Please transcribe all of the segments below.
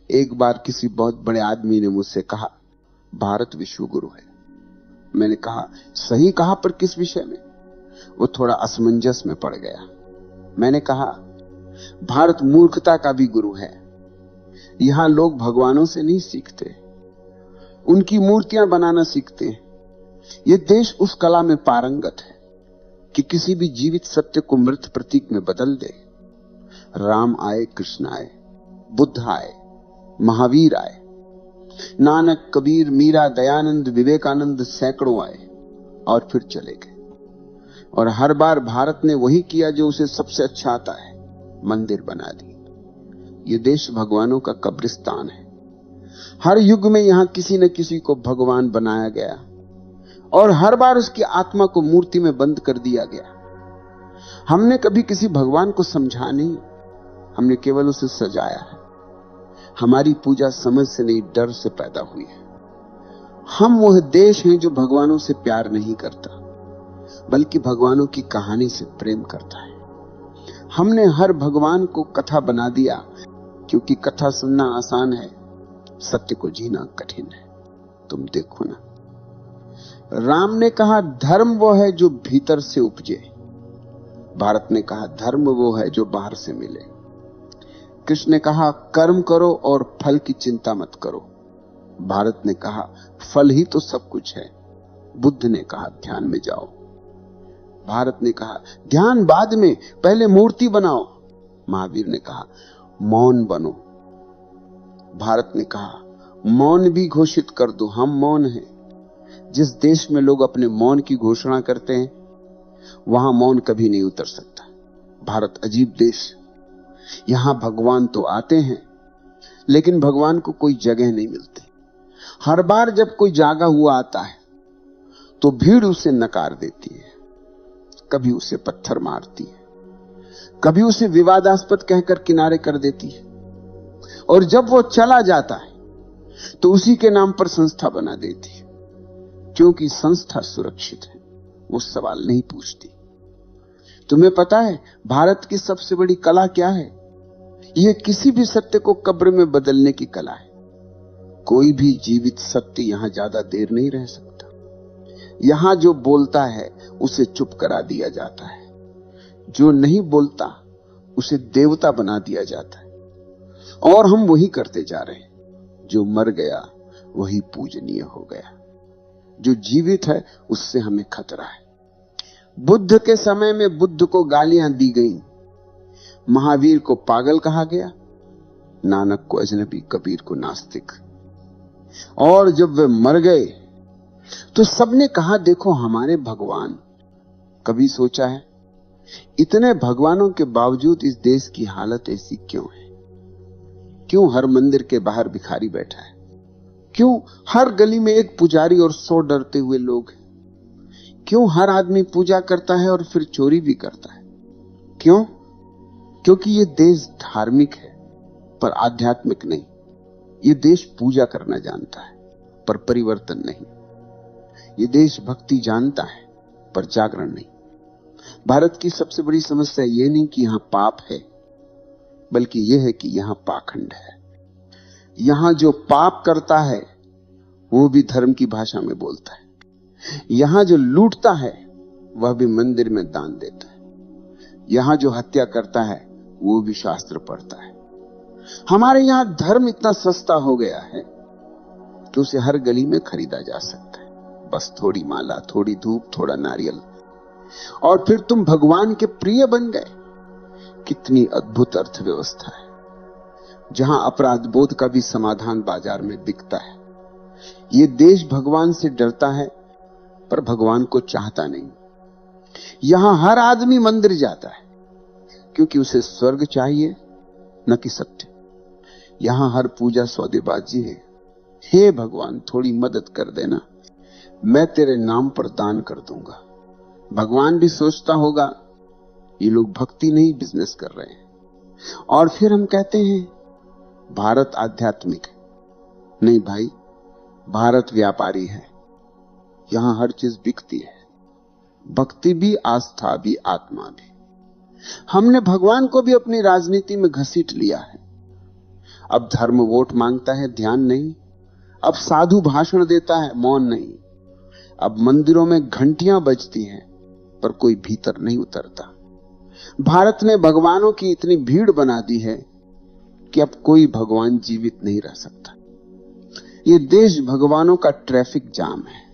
एक बार किसी बहुत बड़े आदमी ने मुझसे कहा, भारत विश्व गुरु है। मैंने कहा, सही कहा, पर किस विषय में? वो थोड़ा असमंजस में पड़ गया। मैंने कहा, भारत मूर्खता का भी गुरु है। यहां लोग भगवानों से नहीं सीखते, उनकी मूर्तियां बनाना सीखते हैं। यह देश उस कला में पारंगत है कि किसी भी जीवित सत्य को मृत प्रतीक में बदल दे। राम आए, कृष्ण आए, बुद्ध आए, महावीर आए, नानक, कबीर, मीरा, दयानंद, विवेकानंद सैकड़ों आए और फिर चले गए। और हर बार भारत ने वही किया जो उसे सबसे अच्छा आता है, मंदिर बना दी। ये देश भगवानों का कब्रिस्तान है। हर युग में यहां किसी न किसी को भगवान बनाया गया और हर बार उसकी आत्मा को मूर्ति में बंद कर दिया गया। हमने कभी किसी भगवान को समझा नहीं, हमने केवल उसे सजाया है। हमारी पूजा समझ से नहीं, डर से पैदा हुई है। हम वह देश हैं जो भगवानों से प्यार नहीं करता, बल्कि भगवानों की कहानी से प्रेम करता है। हमने हर भगवान को कथा बना दिया, क्योंकि कथा सुनना आसान है, सत्य को जीना कठिन है। तुम देखो ना, राम ने कहा धर्म वो है जो भीतर से उपजे, भारत ने कहा धर्म वो है जो बाहर से मिले। कृष्ण ने कहा कर्म करो और फल की चिंता मत करो, भारत ने कहा फल ही तो सब कुछ है। बुद्ध ने कहा ध्यान में जाओ, भारत ने कहा ध्यान बाद में, पहले मूर्ति बनाओ। महावीर ने कहा मौन बनो, भारत ने कहा मौन भी घोषित कर दो, हम मौन हैं। जिस देश में लोग अपने मौन की घोषणा करते हैं, वहां मौन कभी नहीं उतर सकता। भारत अजीब देश, यहां भगवान तो आते हैं, लेकिन भगवान को कोई जगह नहीं मिलती। हर बार जब कोई जागा हुआ आता है, तो भीड़ उसे नकार देती है, कभी उसे पत्थर मारती है, कभी उसे विवादास्पद कहकर किनारे कर देती है, और जब वो चला जाता है तो उसी के नाम पर संस्था बना देती है, क्योंकि संस्था सुरक्षित है, वो सवाल नहीं पूछती। तुम्हें पता है भारत की सबसे बड़ी कला क्या है? यह किसी भी सत्य को कब्र में बदलने की कला है। कोई भी जीवित सत्य यहां ज्यादा देर नहीं रह सकता। यहां जो बोलता है उसे चुप करा दिया जाता है, जो नहीं बोलता उसे देवता बना दिया जाता है। और हम वही करते जा रहे हैं। जो मर गया वही पूजनीय हो गया, जो जीवित है उससे हमें खतरा है। बुद्ध के समय में बुद्ध को गालियां दी गईं, महावीर को पागल कहा गया, नानक को अजनबी, कबीर को नास्तिक। और जब वे मर गए तो सबने कहा देखो हमारे भगवान। कभी सोचा है इतने भगवानों के बावजूद इस देश की हालत ऐसी क्यों है? क्यों हर मंदिर के बाहर भिखारी बैठा है? क्यों हर गली में एक पुजारी और 100 डरते हुए लोग हैं? क्यों हर आदमी पूजा करता है और फिर चोरी भी करता है? क्यों? क्योंकि ये देश धार्मिक है पर आध्यात्मिक नहीं। ये देश पूजा करना जानता है पर परिवर्तन नहीं। ये देश भक्ति जानता है पर जागरण नहीं। भारत की सबसे बड़ी समस्या ये नहीं कि यहां पाप है, बल्कि यह है कि यहां पाखंड है। यहां जो पाप करता है वो भी धर्म की भाषा में बोलता है। यहां जो लूटता है वह भी मंदिर में दान देता है। यहां जो हत्या करता है वो भी शास्त्र पढ़ता है। हमारे यहां धर्म इतना सस्ता हो गया है कि उसे हर गली में खरीदा जा सकता है। बस थोड़ी माला, थोड़ी धूप, थोड़ा नारियल, और फिर तुम भगवान के प्रिय बन गए। कितनी अद्भुत अर्थव्यवस्था है, जहां अपराध बोध का भी समाधान बाजार में बिकता है। ये देश भगवान से डरता है पर भगवान को चाहता नहीं। यहां हर आदमी मंदिर जाता है क्योंकि उसे स्वर्ग चाहिए, न कि सत्य। यहां हर पूजा सौदेबाजी है। हे भगवान थोड़ी मदद कर देना, मैं तेरे नाम पर दान कर दूंगा। भगवान भी सोचता होगा ये लोग भक्ति नहीं बिजनेस कर रहे हैं। और फिर हम कहते हैं भारत आध्यात्मिक है। नहीं भाई, भारत व्यापारी है। यहां हर चीज बिकती है, भक्ति भी, आस्था भी, आत्मा भी। हमने भगवान को भी अपनी राजनीति में घसीट लिया है। अब धर्म वोट मांगता है, ध्यान नहीं। अब साधु भाषण देता है, मौन नहीं। अब मंदिरों में घंटियां बजती हैं पर कोई भीतर नहीं उतरता। भारत ने भगवानों की इतनी भीड़ बना दी है कि अब कोई भगवान जीवित नहीं रह सकता। ये देश भगवानों का ट्रैफिक जाम है।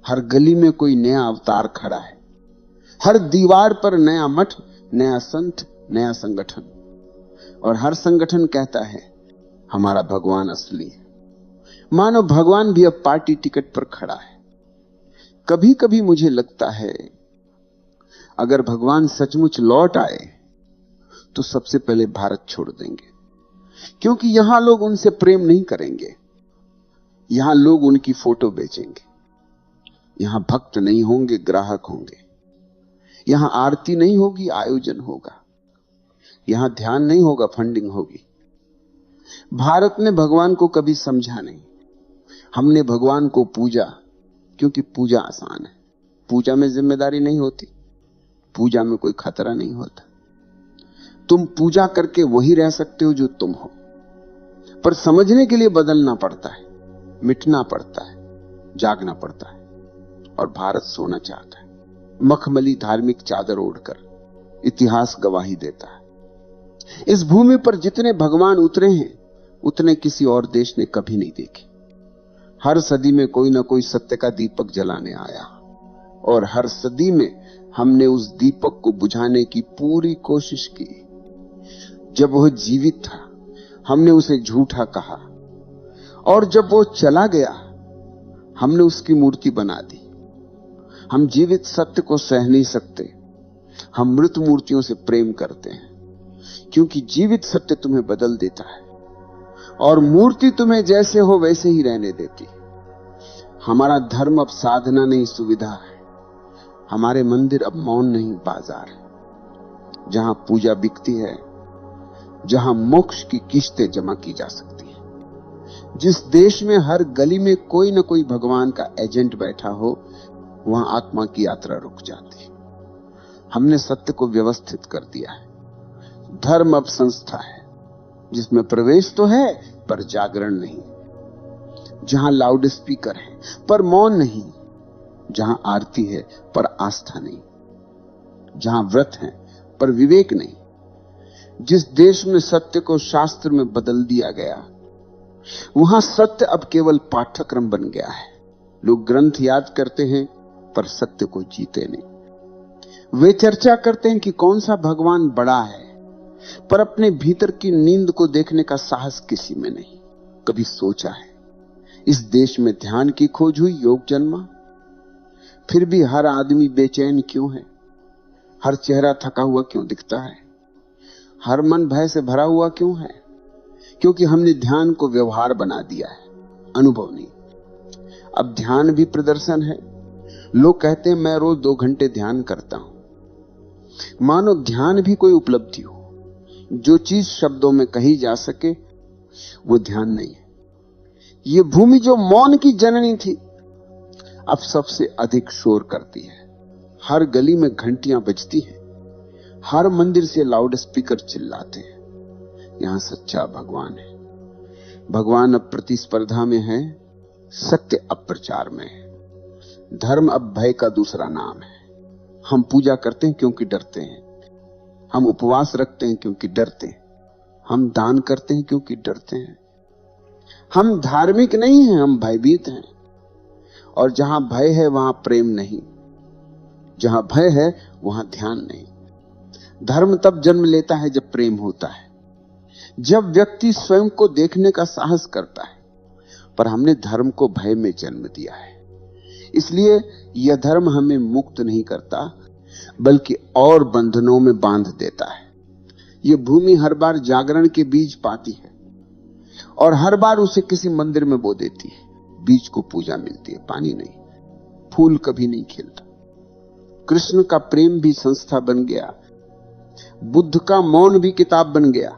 हर गली में कोई नया अवतार खड़ा है, हर दीवार पर नया मठ, नया संत, नया संगठन, और हर संगठन कहता है हमारा भगवान असली है। मानो भगवान भी अब पार्टी टिकट पर खड़ा है। कभी कभी मुझे लगता है अगर भगवान सचमुच लौट आए तो सबसे पहले भारत छोड़ देंगे, क्योंकि यहां लोग उनसे प्रेम नहीं करेंगे। यहां लोग उनकी फोटो बेचेंगे। यहां भक्त नहीं होंगे, ग्राहक होंगे। यहां आरती नहीं होगी, आयोजन होगा। यहां ध्यान नहीं होगा, फंडिंग होगी। भारत ने भगवान को कभी समझा नहीं। हमने भगवान को पूजा क्योंकि पूजा आसान है। पूजा में जिम्मेदारी नहीं होती, पूजा में कोई खतरा नहीं होता। तुम पूजा करके वही रह सकते हो जो तुम हो, पर समझने के लिए बदलना पड़ता है, मिटना पड़ता है, जागना पड़ता है। और भारत सोना चाहता है, मखमली धार्मिक चादर ओढ़कर। इतिहास गवाही देता है, इस भूमि पर जितने भगवान उतरे हैं उतने किसी और देश ने कभी नहीं देखे। हर सदी में कोई ना कोई सत्य का दीपक जलाने आया, और हर सदी में हमने उस दीपक को बुझाने की पूरी कोशिश की। जब वह जीवित था हमने उसे झूठा कहा, और जब वो चला गया हमने उसकी मूर्ति बना दी। हम जीवित सत्य को सह नहीं सकते, हम मृत मूर्तियों से प्रेम करते हैं, क्योंकि जीवित सत्य तुम्हें बदल देता है और मूर्ति तुम्हें जैसे हो वैसे ही रहने देती। हमारा धर्म अब साधना नहीं, सुविधा है। हमारे मंदिर अब मौन नहीं, बाजार है, जहां पूजा बिकती है, जहां मोक्ष की किस्तें जमा की जा सकती है। जिस देश में हर गली में कोई न कोई भगवान का एजेंट बैठा हो, वहां आत्मा की यात्रा रुक जाती है। हमने सत्य को व्यवस्थित कर दिया है। धर्म अब संस्था है जिसमें प्रवेश तो है पर जागरण नहीं, जहां लाउड स्पीकर है पर मौन नहीं, जहां आरती है पर आस्था नहीं, जहां व्रत है पर विवेक नहीं। जिस देश में सत्य को शास्त्र में बदल दिया गया, वहां सत्य अब केवल पाठ्यक्रम बन गया है। लोग ग्रंथ याद करते हैं पर सत्य को जीते नहीं। वे चर्चा करते हैं कि कौन सा भगवान बड़ा है, पर अपने भीतर की नींद को देखने का साहस किसी में नहीं। कभी सोचा है इस देश में ध्यान की खोज हुई, योग जन्मा, फिर भी हर आदमी बेचैन क्यों है? हर चेहरा थका हुआ क्यों दिखता है? हर मन भय से भरा हुआ क्यों है? क्योंकि हमने ध्यान को व्यवहार बना दिया है, अनुभव नहीं। अब ध्यान भी प्रदर्शन है। लोग कहते हैं मैं रोज 2 घंटे ध्यान करता हूं, मानो ध्यान भी कोई उपलब्धि हो। जो चीज शब्दों में कही जा सके वो ध्यान नहीं है। ये भूमि जो मौन की जननी थी अब सबसे अधिक शोर करती है। हर गली में घंटियां बजती हैं, हर मंदिर से लाउड स्पीकर चिल्लाते हैं। यहां सच्चा भगवान है। भगवान अब प्रतिस्पर्धा में है, सत्य अब प्रचार में है। धर्म अब भय का दूसरा नाम है। हम पूजा करते हैं क्योंकि डरते हैं, हम उपवास रखते हैं क्योंकि डरते हैं, हम दान करते हैं क्योंकि डरते हैं। हम धार्मिक नहीं हैं, हम भयभीत हैं। और जहां भय है वहां प्रेम नहीं, जहां भय है वहां ध्यान नहीं। धर्म तब जन्म लेता है जब प्रेम होता है, जब व्यक्ति स्वयं को देखने का साहस करता है। पर हमने धर्म को भय में जन्म दिया है, इसलिए यह धर्म हमें मुक्त नहीं करता बल्कि और बंधनों में बांध देता है। यह भूमि हर बार जागरण के बीज पाती है और हर बार उसे किसी मंदिर में बो देती है। बीज को पूजा मिलती है, पानी नहीं। फूल कभी नहीं खिलता। कृष्ण का प्रेम भी संस्था बन गया, बुद्ध का मौन भी किताब बन गया,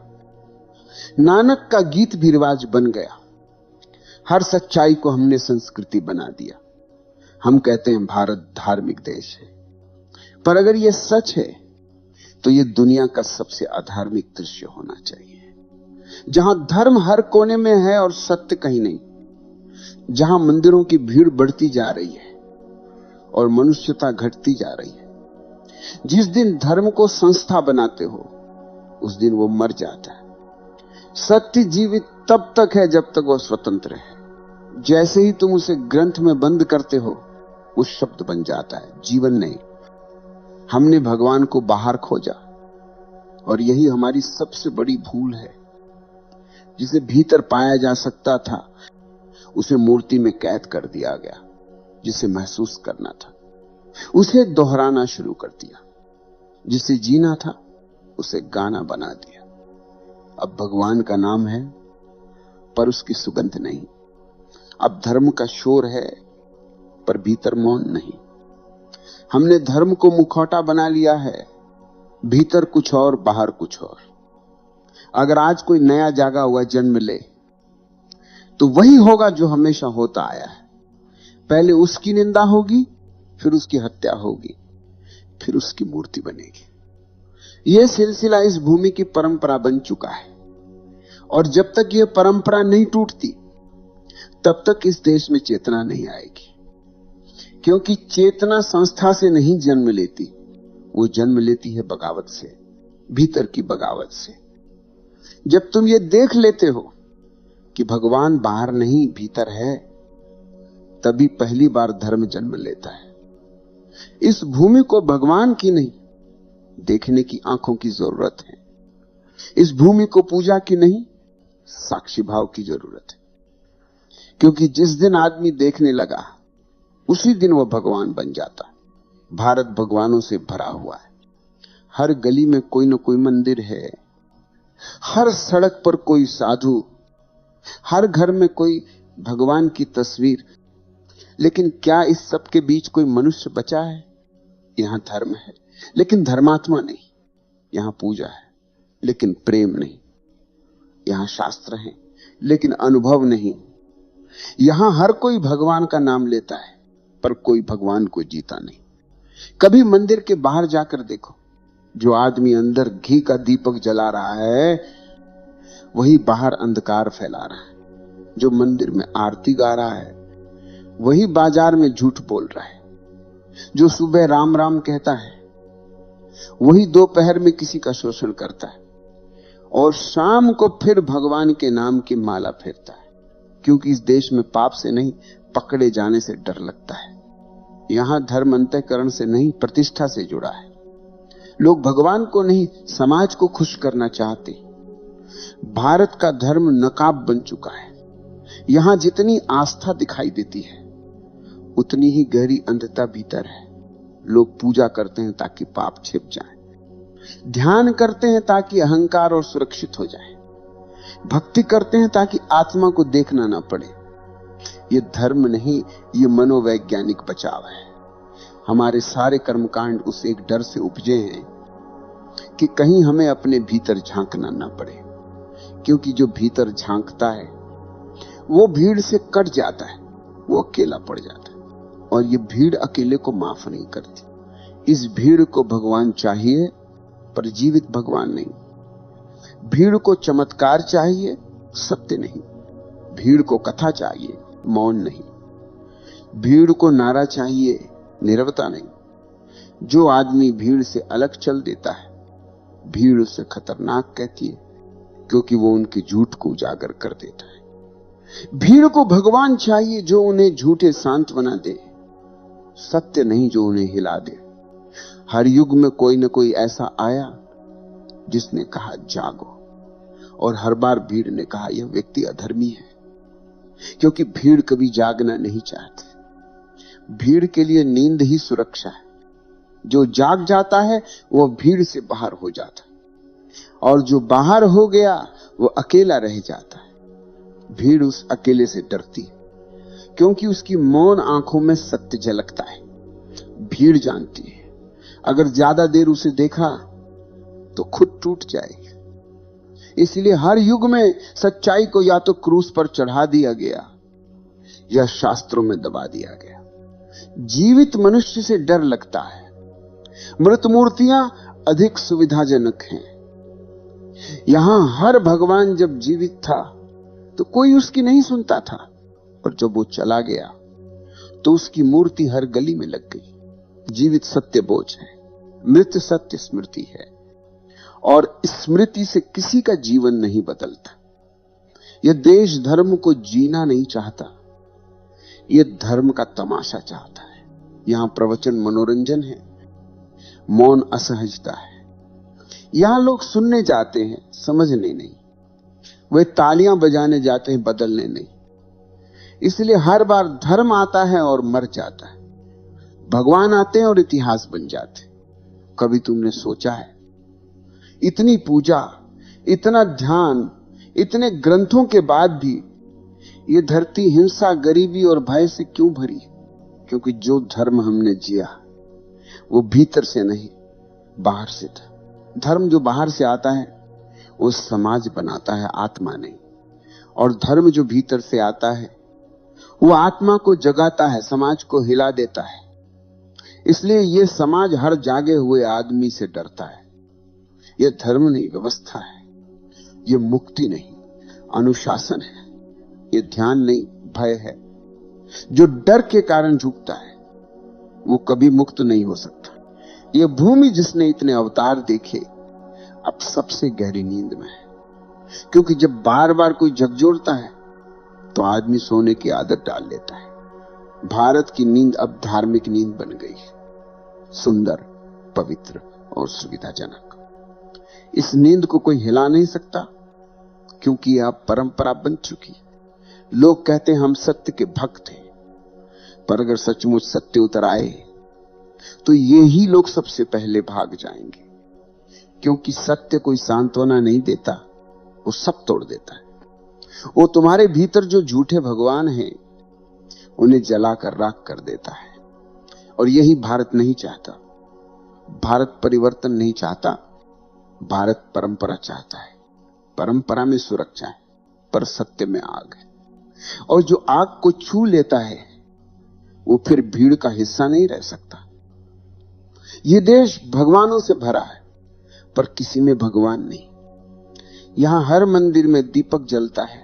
नानक का गीत भी रिवाज बन गया। हर सच्चाई को हमने संस्कृति बना दिया। हम कहते हैं भारत धार्मिक देश है, पर अगर यह सच है तो यह दुनिया का सबसे अधार्मिक दृश्य होना चाहिए। जहां धर्म हर कोने में है और सत्य कहीं नहीं, जहां मंदिरों की भीड़ बढ़ती जा रही है और मनुष्यता घटती जा रही है। जिस दिन धर्म को संस्था बनाते हो उस दिन वो मर जाता है। सत्य जीवित तब तक है जब तक वो स्वतंत्र है। जैसे ही तुम उसे ग्रंथ में बंद करते हो वो शब्द बन जाता है, जीवन नहीं। हमने भगवान को बाहर खोजा और यही हमारी सबसे बड़ी भूल है। जिसे भीतर पाया जा सकता था उसे मूर्ति में कैद कर दिया गया। जिसे महसूस करना था उसे दोहराना शुरू कर दिया। जिसे जीना था उसे गाना बना दिया। अब भगवान का नाम है पर उसकी सुगंध नहीं। अब धर्म का शोर है पर भीतर मौन नहीं। हमने धर्म को मुखौटा बना लिया है, भीतर कुछ और बाहर कुछ और। अगर आज कोई नया जागा हुआ जन्म ले तो वही होगा जो हमेशा होता आया है। पहले उसकी निंदा होगी, फिर उसकी हत्या होगी, फिर उसकी मूर्ति बनेगी। यह सिलसिला इस भूमि की परंपरा बन चुका है और जब तक यह परंपरा नहीं टूटती तब तक इस देश में चेतना नहीं आएगी। क्योंकि चेतना संस्था से नहीं जन्म लेती, वो जन्म लेती है बगावत से, भीतर की बगावत से। जब तुम ये देख लेते हो कि भगवान बाहर नहीं भीतर है, तभी पहली बार धर्म जन्म लेता है। इस भूमि को भगवान की नहीं देखने की आंखों की जरूरत है। इस भूमि को पूजा की नहीं साक्षी भाव की जरूरत है। क्योंकि जिस दिन आदमी देखने लगा उसी दिन वो भगवान बन जाता। भारत भगवानों से भरा हुआ है। हर गली में कोई न कोई मंदिर है, हर सड़क पर कोई साधु, हर घर में कोई भगवान की तस्वीर। लेकिन क्या इस सब के बीच कोई मनुष्य बचा है? यहां धर्म है लेकिन धर्मात्मा नहीं। यहां पूजा है लेकिन प्रेम नहीं। यहां शास्त्र है लेकिन अनुभव नहीं। यहां हर कोई भगवान का नाम लेता है पर कोई भगवान को जीता नहीं। कभी मंदिर के बाहर जाकर देखो, जो आदमी अंदर घी का दीपक जला रहा है वही बाहर अंधकार फैला रहा है। जो मंदिर में आरती गा रहा है वही बाजार में झूठ बोल रहा है। जो सुबह राम राम कहता है वही दोपहर में किसी का शोषण करता है और शाम को फिर भगवान के नाम की माला फेरता है। क्योंकि इस देश में पाप से नहीं पकड़े जाने से डर लगता है। यहां धर्म अंतःकरण से नहीं प्रतिष्ठा से जुड़ा है। लोग भगवान को नहीं समाज को खुश करना चाहते। भारत का धर्म नकाब बन चुका है। यहां जितनी आस्था दिखाई देती है उतनी ही गहरी अंधता भीतर है। लोग पूजा करते हैं ताकि पाप छिप जाए, ध्यान करते हैं ताकि अहंकार और सुरक्षित हो जाए, भक्ति करते हैं ताकि आत्मा को देखना ना पड़े। ये धर्म नहीं, ये मनोवैज्ञानिक बचाव है। हमारे सारे कर्मकांड उस एक डर से उपजे हैं कि कहीं हमें अपने भीतर झांकना ना पड़े। क्योंकि जो भीतर झांकता है वो भीड़ से कट जाता है, वो अकेला पड़ जाता है। और ये भीड़ अकेले को माफ नहीं करती। इस भीड़ को भगवान चाहिए पर जीवित भगवान नहीं। भीड़ को चमत्कार चाहिए, सत्य नहीं। भीड़ को कथा चाहिए, मौन नहीं। भीड़ को नारा चाहिए, नीरवता नहीं। जो आदमी भीड़ से अलग चल देता है भीड़ उसे खतरनाक कहती है, क्योंकि वो उनके झूठ को उजागर कर देता है। भीड़ को भगवान चाहिए जो उन्हें झूठे सांत्वना दे, सत्य नहीं जो उन्हें हिला दे। हर युग में कोई न कोई ऐसा आया जिसने कहा जागो, और हर बार भीड़ ने कहा यह व्यक्ति अधर्मी है। क्योंकि भीड़ कभी जागना नहीं चाहती। भीड़ के लिए नींद ही सुरक्षा है। जो जाग जाता है वो भीड़ से बाहर हो जाता है और जो बाहर हो गया वो अकेला रह जाता है। भीड़ उस अकेले से डरती है क्योंकि उसकी मौन आंखों में सत्य झलकता है। भीड़ जानती है अगर ज्यादा देर उसे देखा तो खुद टूट जाएगी। इसलिए हर युग में सच्चाई को या तो क्रूस पर चढ़ा दिया गया या शास्त्रों में दबा दिया गया। जीवित मनुष्य से डर लगता है। मृत मूर्तियां अधिक सुविधाजनक हैं। यहां हर भगवान जब जीवित था तो कोई उसकी नहीं सुनता था, और जब वो चला गया तो उसकी मूर्ति हर गली में लग गई। जीवित सत्य बोझ है, मृत सत्य स्मृति है, और स्मृति से किसी का जीवन नहीं बदलता। यह देश धर्म को जीना नहीं चाहता, यह धर्म का तमाशा चाहता है। यहां प्रवचन मनोरंजन है, मौन असहजता है। यहां लोग सुनने जाते हैं, समझने नहीं। वे तालियां बजाने जाते हैं, बदलने नहीं। इसलिए हर बार धर्म आता है और मर जाता है, भगवान आते हैं और इतिहास बन जाते हैं। कभी तुमने सोचा है, इतनी पूजा, इतना ध्यान, इतने ग्रंथों के बाद भी ये धरती हिंसा, गरीबी और भय से क्यों भरी? क्योंकि जो धर्म हमने जिया वो भीतर से नहीं, बाहर से था। धर्म जो बाहर से आता है वो समाज बनाता है, आत्मा नहीं। और धर्म जो भीतर से आता है वो आत्मा को जगाता है, समाज को हिला देता है। इसलिए ये समाज हर जागे हुए आदमी से डरता है। ये धर्म नहीं, व्यवस्था है। ये मुक्ति नहीं, अनुशासन है। ये ध्यान नहीं, भय है। जो डर के कारण झुकता है वो कभी मुक्त नहीं हो सकता। ये भूमि जिसने इतने अवतार देखे अब सबसे गहरी नींद में है, क्योंकि जब बार बार कोई झकझोरता है तो आदमी सोने की आदत डाल लेता है। भारत की नींद अब धार्मिक नींद बन गई है, सुंदर, पवित्र और सुविधाजनक। इस नींद को कोई हिला नहीं सकता, क्योंकि यह परंपरा बन चुकी है। लोग कहते हैं हम सत्य के भक्त हैं, पर अगर सचमुच सत्य उतर आए तो ये ही लोग सबसे पहले भाग जाएंगे, क्योंकि सत्य कोई सांत्वना नहीं देता, वो सब तोड़ देता है। वो तुम्हारे भीतर जो झूठे भगवान हैं उन्हें जलाकर राख कर देता है। और यही भारत नहीं चाहता। भारत परिवर्तन नहीं चाहता, भारत परंपरा चाहता है। परंपरा में सुरक्षा है, पर सत्य में आग है। और जो आग को छू लेता है वो फिर भीड़ का हिस्सा नहीं रह सकता। ये देश भगवानों से भरा है, पर किसी में भगवान नहीं। यहां हर मंदिर में दीपक जलता है,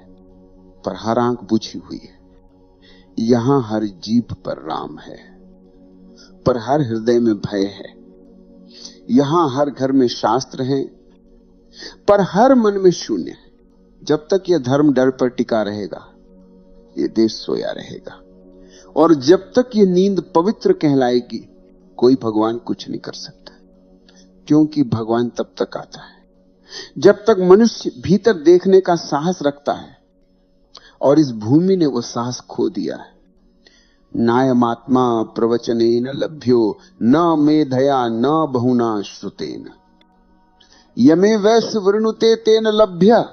पर हर आंख बुझी हुई है। यहां हर जीभ पर राम है, पर हर हृदय में भय है। यहां हर घर में शास्त्र हैं, पर हर मन में शून्य है। जब तक यह धर्म डर पर टिका रहेगा, ये देश सोया रहेगा। और जब तक ये नींद पवित्र कहलाएगी, कोई भगवान कुछ नहीं कर सकता। क्योंकि भगवान तब तक आता है जब तक मनुष्य भीतर देखने का साहस रखता है, और इस भूमि ने वो साहस खो दिया है। नायमात्मा प्रवचनेन लभ्यो न मेधया न बहुना श्रुतेन यमे वैश्य वृणुते तेन लभ्य।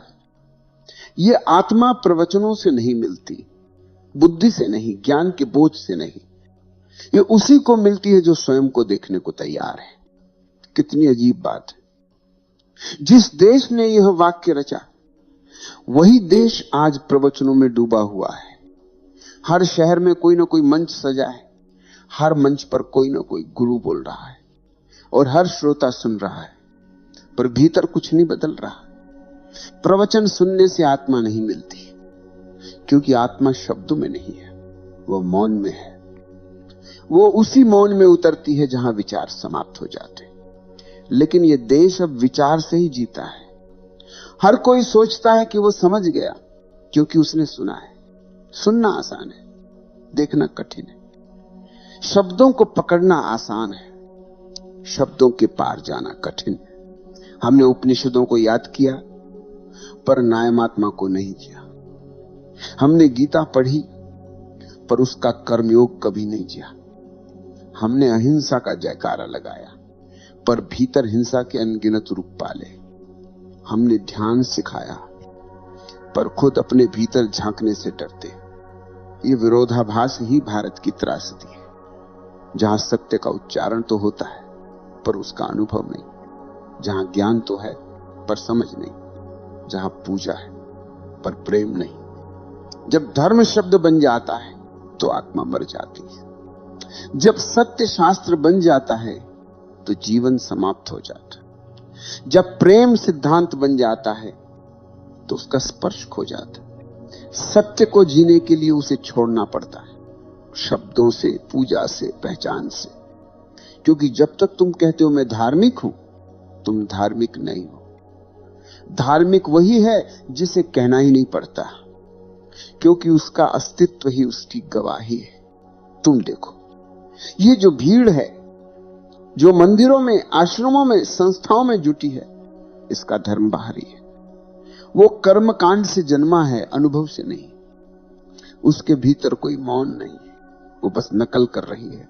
ये आत्मा प्रवचनों से नहीं मिलती, बुद्धि से नहीं, ज्ञान के बोझ से नहीं। ये उसी को मिलती है जो स्वयं को देखने को तैयार है। कितनी अजीब बात है। जिस देश ने यह वाक्य रचा, वही देश आज प्रवचनों में डूबा हुआ है। हर शहर में कोई ना कोई मंच सजा है, हर मंच पर कोई ना कोई गुरु बोल रहा है, और हर श्रोता सुन रहा है, पर भीतर कुछ नहीं बदल रहा। प्रवचन सुनने से आत्मा नहीं मिलती, क्योंकि आत्मा शब्दों में नहीं है, वो मौन में है। वो उसी मौन में उतरती है जहां विचार समाप्त हो जाते हैं। लेकिन ये देश अब विचार से ही जीता है। हर कोई सोचता है कि वो समझ गया, क्योंकि उसने सुना है। सुनना आसान है, देखना कठिन है। शब्दों को पकड़ना आसान है, शब्दों के पार जाना कठिन है। हमने उपनिषदों को याद किया, पर नायमात्मा को नहीं किया। हमने गीता पढ़ी, पर उसका कर्मयोग कभी नहीं किया। हमने अहिंसा का जयकारा लगाया, पर भीतर हिंसा के अनगिनत रूप पाले। हमने ध्यान सिखाया, पर खुद अपने भीतर झांकने से डरते। ये विरोधाभास ही भारत की त्रासदी है, जहां सत्य का उच्चारण तो होता है, पर उसका अनुभव नहीं। जहां ज्ञान तो है, पर समझ नहीं। जहां पूजा है, पर प्रेम नहीं। जब धर्म शब्द बन जाता है तो आत्मा मर जाती है। जब सत्य शास्त्र बन जाता है तो जीवन समाप्त हो जाता है। जब प्रेम सिद्धांत बन जाता है तो उसका स्पर्श खो जाता है। सत्य को जीने के लिए उसे छोड़ना पड़ता है, शब्दों से, पूजा से, पहचान से। क्योंकि जब तक तुम कहते हो मैं धार्मिक हूं, तुम धार्मिक नहीं हो। धार्मिक वही है जिसे कहना ही नहीं पड़ता, क्योंकि उसका अस्तित्व ही उसकी गवाही है। तुम देखो, ये जो भीड़ है जो मंदिरों में, आश्रमों में, संस्थाओं में जुटी है, इसका धर्म बाहरी है। वो कर्म कांड से जन्मा है, अनुभव से नहीं। उसके भीतर कोई मौन नहीं है, वो बस नकल कर रही है।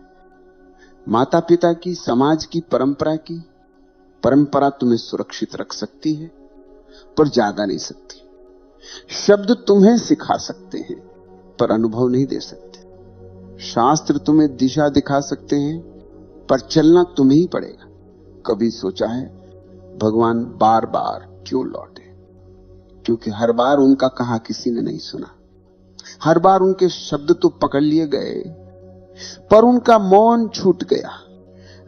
माता पिता की, समाज की, परंपरा तुम्हें सुरक्षित रख सकती है पर ज्यादा नहीं सकती। शब्द तुम्हें सिखा सकते हैं पर अनुभव नहीं दे सकते। शास्त्र तुम्हें दिशा दिखा सकते हैं पर चलना तुम्हें ही पड़ेगा। कभी सोचा है भगवान बार बार क्यों लौटे? क्योंकि हर बार उनका कहा किसी ने नहीं सुना। हर बार उनके शब्द तो पकड़ लिए गए पर उनका मौन छूट गया।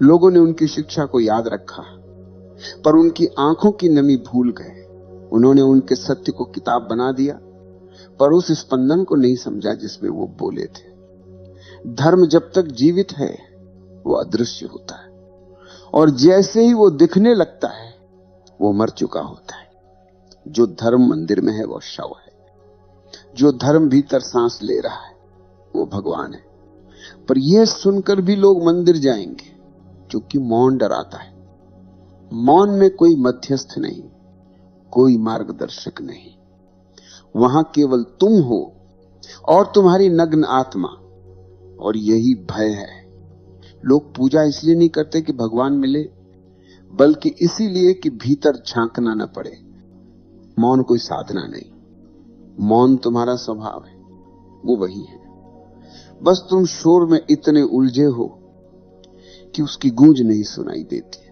लोगों ने उनकी शिक्षा को याद रखा पर उनकी आंखों की नमी भूल गए। उन्होंने उनके सत्य को किताब बना दिया पर उस स्पंदन को नहीं समझा जिसमें वो बोले थे। धर्म जब तक जीवित है वो अदृश्य होता है और जैसे ही वो दिखने लगता है वो मर चुका होता है। जो धर्म मंदिर में है वो शव है, जो धर्म भीतर सांस ले रहा है वो भगवान है। पर यह सुनकर भी लोग मंदिर जाएंगे क्योंकि मौन डराता है। मौन में कोई मध्यस्थ नहीं, कोई मार्गदर्शक नहीं, वहां केवल तुम हो और तुम्हारी नग्न आत्मा, और यही भय है। लोग पूजा इसलिए नहीं करते कि भगवान मिले, बल्कि इसीलिए कि भीतर झांकना न पड़े। मौन कोई साधना नहीं, मौन तुम्हारा स्वभाव है, वो वही है। बस तुम शोर में इतने उलझे हो कि उसकी गूंज नहीं सुनाई देती।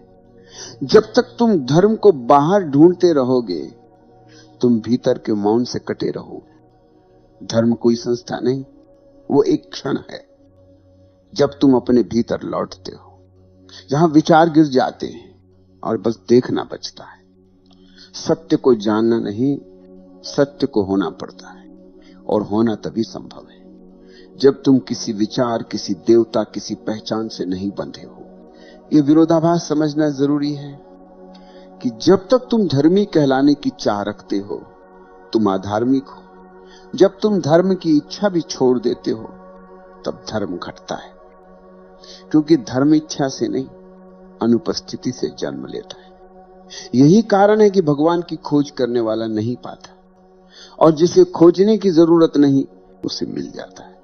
जब तक तुम धर्म को बाहर ढूंढते रहोगे, तुम भीतर के मौन से कटे रहोगे। धर्म कोई संस्था नहीं, वो एक क्षण है जब तुम अपने भीतर लौटते हो, जहां विचार गिर जाते हैं और बस देखना बचता है। सत्य को जानना नहीं, सत्य को होना पड़ता है, और होना तभी संभव है जब तुम किसी विचार, किसी देवता, किसी पहचान से नहीं बंधे हो। यह विरोधाभास समझना जरूरी है कि जब तक तुम धर्मी कहलाने की चाह रखते हो, तुम अधार्मिक हो। जब तुम धर्म की इच्छा भी छोड़ देते हो, तब धर्म घटता है। क्योंकि धर्म इच्छा से नहीं, अनुपस्थिति से जन्म लेता है। यही कारण है कि भगवान की खोज करने वाला नहीं पाता, और जिसे खोजने की जरूरत नहीं उसे मिल जाता है।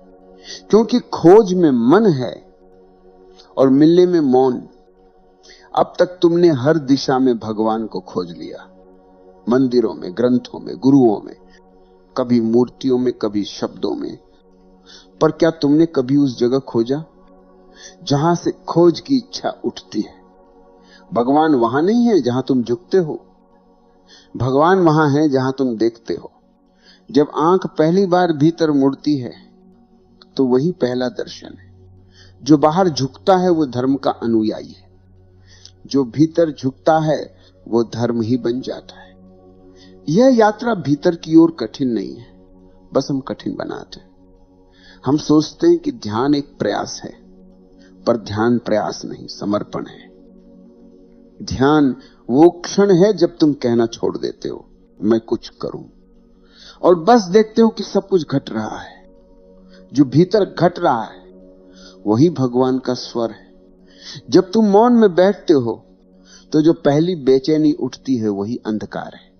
क्योंकि खोज में मन है और मिलने में मौन। अब तक तुमने हर दिशा में भगवान को खोज लिया, मंदिरों में, ग्रंथों में, गुरुओं में, कभी मूर्तियों में, कभी शब्दों में। पर क्या तुमने कभी उस जगह खोजा जहां से खोज की इच्छा उठती है? भगवान वहां नहीं है जहां तुम झुकते हो, भगवान वहां है जहां तुम देखते हो। जब आंख पहली बार भीतर मुड़ती है तो वही पहला दर्शन है। जो बाहर झुकता है वो धर्म का अनुयायी है, जो भीतर झुकता है वो धर्म ही बन जाता है। यह यात्रा भीतर की ओर कठिन नहीं है, बस हम कठिन बनाते हैं। हम सोचते हैं कि ध्यान एक प्रयास है, पर ध्यान प्रयास नहीं, समर्पण है। ध्यान वो क्षण है जब तुम कहना छोड़ देते हो मैं कुछ करूं, और बस देखते हो कि सब कुछ घट रहा है। जो भीतर घट रहा है वही भगवान का स्वर है। जब तुम मौन में बैठते हो तो जो पहली बेचैनी उठती है वही अंधकार है।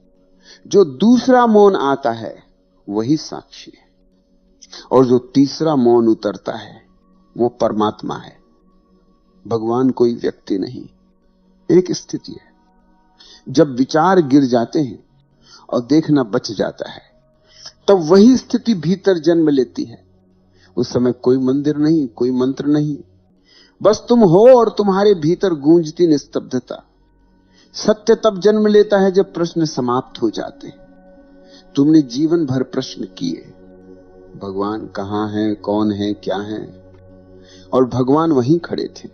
जो दूसरा मौन आता है वही साक्षी है, और जो तीसरा मौन उतरता है वो परमात्मा है। भगवान कोई व्यक्ति नहीं, एक स्थिति है। जब विचार गिर जाते हैं और देखना बच जाता है, तब वही स्थिति भीतर जन्म लेती है। उस समय कोई मंदिर नहीं, कोई मंत्र नहीं, बस तुम हो और तुम्हारे भीतर गूंजती निस्तब्धता। सत्य तब जन्म लेता है जब प्रश्न समाप्त हो जाते हैं। तुमने जीवन भर प्रश्न किए, भगवान कहां है, कौन है, क्या है, और भगवान वहीं खड़े थे,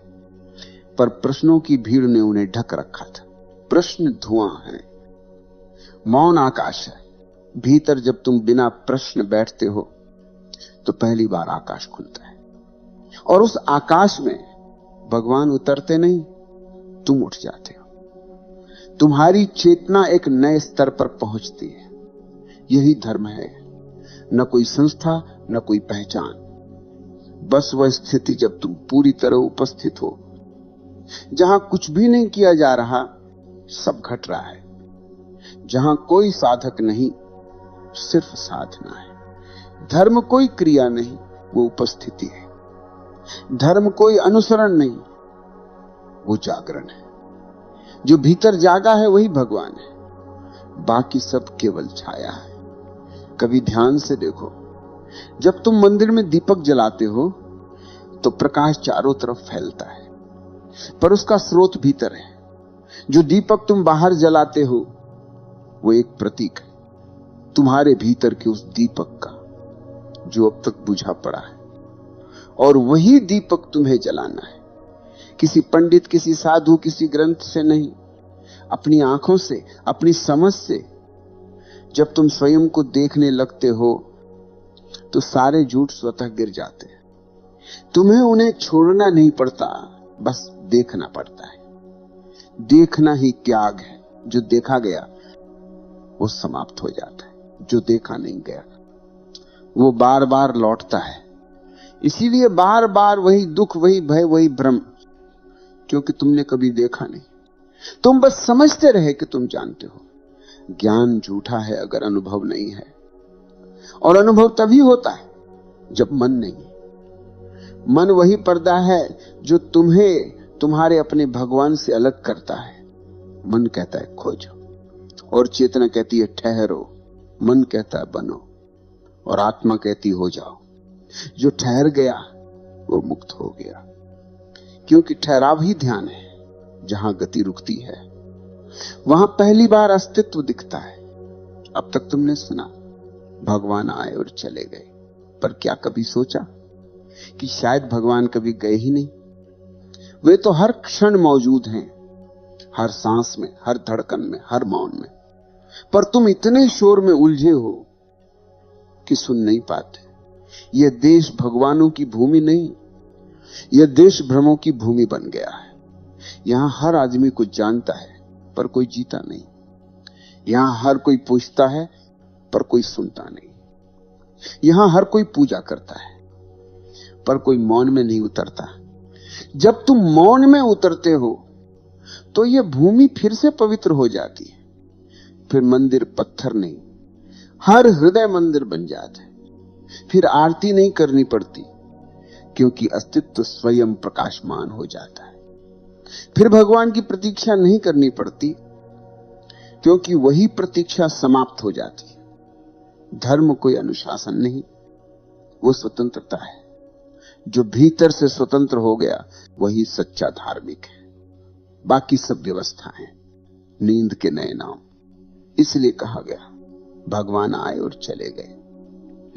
पर प्रश्नों की भीड़ ने उन्हें ढक रखा था। प्रश्न धुआं है, मौन आकाश है। भीतर जब तुम बिना प्रश्न बैठते हो तो पहली बार आकाश खुलता है, और उस आकाश में भगवान उतरते नहीं, तुम उठ जाते हो। तुम्हारी चेतना एक नए स्तर पर पहुंचती है। यही धर्म है, न कोई संस्था, न कोई पहचान, बस वह स्थिति जब तुम पूरी तरह उपस्थित हो, जहां कुछ भी नहीं किया जा रहा, सब घट रहा है, जहां कोई साधक नहीं, सिर्फ साधना है। धर्म कोई क्रिया नहीं, वो उपस्थिति है। धर्म कोई अनुसरण नहीं, वो जागरण है। जो भीतर जागा है वही भगवान है, बाकी सब केवल छाया है। कभी ध्यान से देखो, जब तुम मंदिर में दीपक जलाते हो तो प्रकाश चारों तरफ फैलता है, पर उसका स्रोत भीतर है। जो दीपक तुम बाहर जलाते हो वो एक प्रतीक है तुम्हारे भीतर के उस दीपक का, जो अब तक बुझा पड़ा है, और वही दीपक तुम्हें जलाना है। किसी पंडित, किसी साधु, किसी ग्रंथ से नहीं, अपनी आंखों से, अपनी समझ से। जब तुम स्वयं को देखने लगते हो तो सारे झूठ स्वतः गिर जाते हैं। तुम्हें उन्हें छोड़ना नहीं पड़ता, बस देखना पड़ता है। देखना ही त्याग है। जो देखा गया वो समाप्त हो जाता है, जो देखा नहीं गया वो बार बार लौटता है। इसीलिए बार बार वही दुख, वही भय, वही भ्रम, क्योंकि तुमने कभी देखा नहीं। तुम बस समझते रहे कि तुम जानते हो। ज्ञान झूठा है अगर अनुभव नहीं है, और अनुभव तभी होता है जब मन नहीं। मन वही पर्दा है जो तुम्हें तुम्हारे अपने भगवान से अलग करता है। मन कहता है खोजो, और चेतना कहती है ठहरो। मन कहता है बनो, और आत्मा कहती हो जाओ। जो ठहर गया वो मुक्त हो गया, क्योंकि ठहराव ही ध्यान है। जहां गति रुकती है वहां पहली बार अस्तित्व दिखता है। अब तक तुमने सुना भगवान आए और चले गए, पर क्या कभी सोचा कि शायद भगवान कभी गए ही नहीं? वे तो हर क्षण मौजूद हैं, हर सांस में, हर धड़कन में, हर मौन में। पर तुम इतने शोर में उलझे हो कि सुन नहीं पाते। यह देश भगवानों की भूमि नहीं, यह देश भ्रमों की भूमि बन गया है। यहां हर आदमी कुछ जानता है पर कोई जीता नहीं। यहां हर कोई पूछता है पर कोई सुनता नहीं। यहां हर कोई पूजा करता है पर कोई मौन में नहीं उतरता। जब तुम मौन में उतरते हो तो यह भूमि फिर से पवित्र हो जाती है। फिर मंदिर पत्थर नहीं, हर हृदय मंदिर बन जाता है। फिर आरती नहीं करनी पड़ती, क्योंकि अस्तित्व स्वयं प्रकाशमान हो जाता है। फिर भगवान की प्रतीक्षा नहीं करनी पड़ती, क्योंकि वही प्रतीक्षा समाप्त हो जाती है। धर्म कोई अनुशासन नहीं, वो स्वतंत्रता है। जो भीतर से स्वतंत्र हो गया वही सच्चा धार्मिक है। बाकी सब व्यवस्था है, नींद के नए नाम। इसलिए कहा गया भगवान आए और चले गए,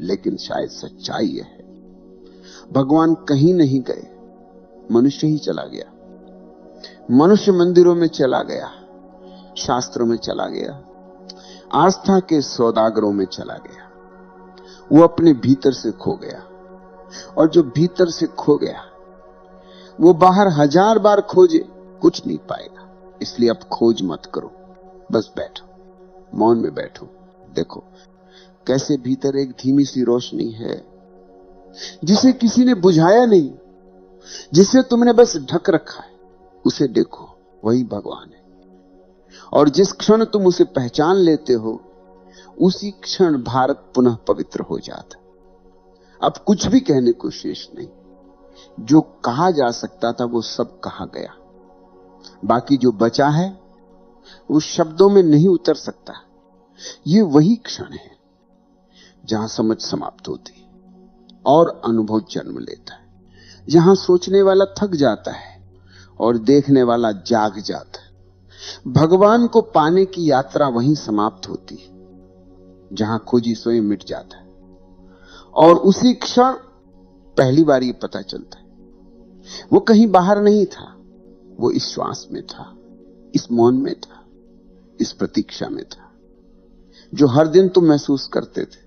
लेकिन शायद सच्चाई यह है भगवान कहीं नहीं गए, मनुष्य ही चला गया। मनुष्य मंदिरों में चला गया, शास्त्रों में चला गया, आस्था के सौदागरों में चला गया। वो अपने भीतर से खो गया, और जो भीतर से खो गया वो बाहर हजार बार खोजे कुछ नहीं पाएगा। इसलिए अब खोज मत करो, बस बैठो, मौन में बैठो। देखो कैसे भीतर एक धीमी सी रोशनी है जिसे किसी ने बुझाया नहीं, जिसे तुमने बस ढक रखा है। उसे देखो, वही भगवान है। और जिस क्षण तुम उसे पहचान लेते हो उसी क्षण भारत पुनः पवित्र हो जाता। अब कुछ भी कहने को शेष नहीं। जो कहा जा सकता था वो सब कहा गया। बाकी जो बचा है वो शब्दों में नहीं उतर सकता। ये वही क्षण है जहां समझ समाप्त होती है और अनुभव जन्म लेता है, जहां सोचने वाला थक जाता है और देखने वाला जाग जाता है। भगवान को पाने की यात्रा वहीं समाप्त होती है जहां खोजी स्वयं मिट जाता है, और उसी क्षण पहली बार ये पता चलता है वो कहीं बाहर नहीं था, वो इस श्वास में था, इस मौन में था। इस प्रतीक्षा में था, जो हर दिन तुम महसूस करते थे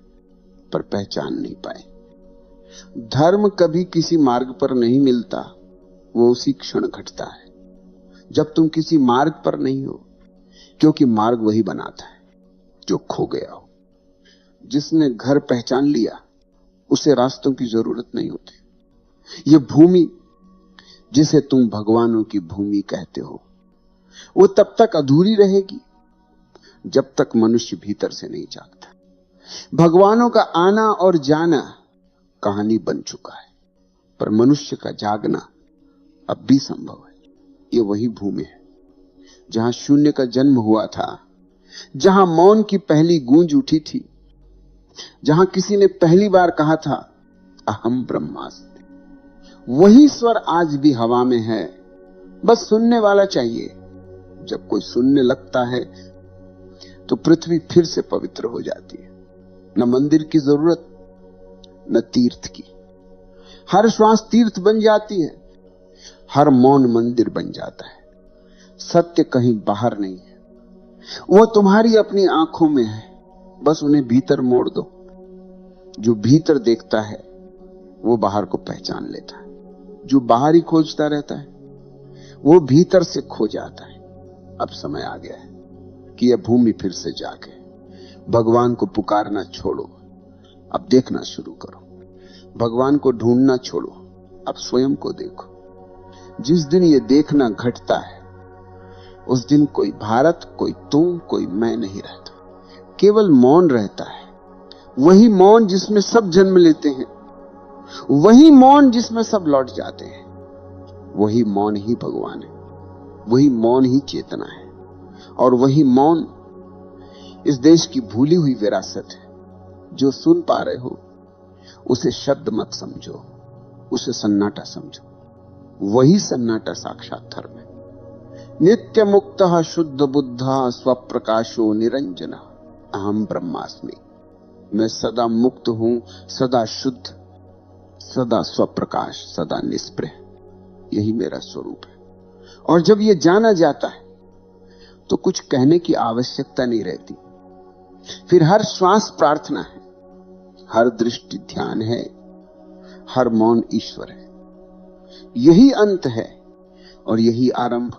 पर पहचान नहीं पाए। धर्म कभी किसी मार्ग पर नहीं मिलता, वो उसी क्षण घटता है जब तुम किसी मार्ग पर नहीं हो, क्योंकि मार्ग वही बनाता है जो खो गया हो। जिसने घर पहचान लिया उसे रास्तों की जरूरत नहीं होती। ये भूमि जिसे तुम भगवानों की भूमि कहते हो, वो तब तक अधूरी रहेगी जब तक मनुष्य भीतर से नहीं जागता। भगवानों का आना और जाना कहानी बन चुका है, पर मनुष्य का जागना अब भी संभव है। ये वही भूमि है जहां शून्य का जन्म हुआ था, जहां मौन की पहली गूंज उठी थी, जहां किसी ने पहली बार कहा था अहम ब्रह्मास्मि। वही स्वर आज भी हवा में है, बस सुनने वाला चाहिए। जब कोई सुनने लगता है तो पृथ्वी फिर से पवित्र हो जाती है। न मंदिर की जरूरत न तीर्थ की। हर श्वास तीर्थ बन जाती है, हर मौन मंदिर बन जाता है। सत्य कहीं बाहर नहीं है, वो तुम्हारी अपनी आंखों में है, बस उन्हें भीतर मोड़ दो। जो भीतर देखता है वो बाहर को पहचान लेता है। जो बाहर ही खोजता रहता है वो भीतर से खो जाता है। अब समय आ गया है कि यह भूमि फिर से जागे। भगवान को पुकारना छोड़ो, अब देखना शुरू करो। भगवान को ढूंढना छोड़ो, अब स्वयं को देखो। जिस दिन ये देखना घटता है उस दिन कोई भारत, कोई तुम, कोई मैं नहीं रहता। केवल मौन रहता है। वही मौन जिसमें सब जन्म लेते हैं, वही मौन जिसमें सब लौट जाते हैं। वही मौन ही भगवान है, वही मौन ही चेतना है, और वही मौन इस देश की भूली हुई विरासत है। जो सुन पा रहे हो उसे शब्द मत समझो, उसे सन्नाटा समझो। वही सन्नाटा साक्षात धर्म है। नित्य मुक्त शुद्ध बुद्ध स्वप्रकाशो निरंजन अहम ब्रह्मास्मि। मैं सदा मुक्त हूं, सदा शुद्ध, सदा स्वप्रकाश, सदा निष्प्रह। यही मेरा स्वरूप है। और जब यह जाना जाता है तो कुछ कहने की आवश्यकता नहीं रहती। फिर हर श्वास प्रार्थना है, हर दृष्टि ध्यान है, हर मौन ईश्वर है। यही अंत है और यही आरंभ।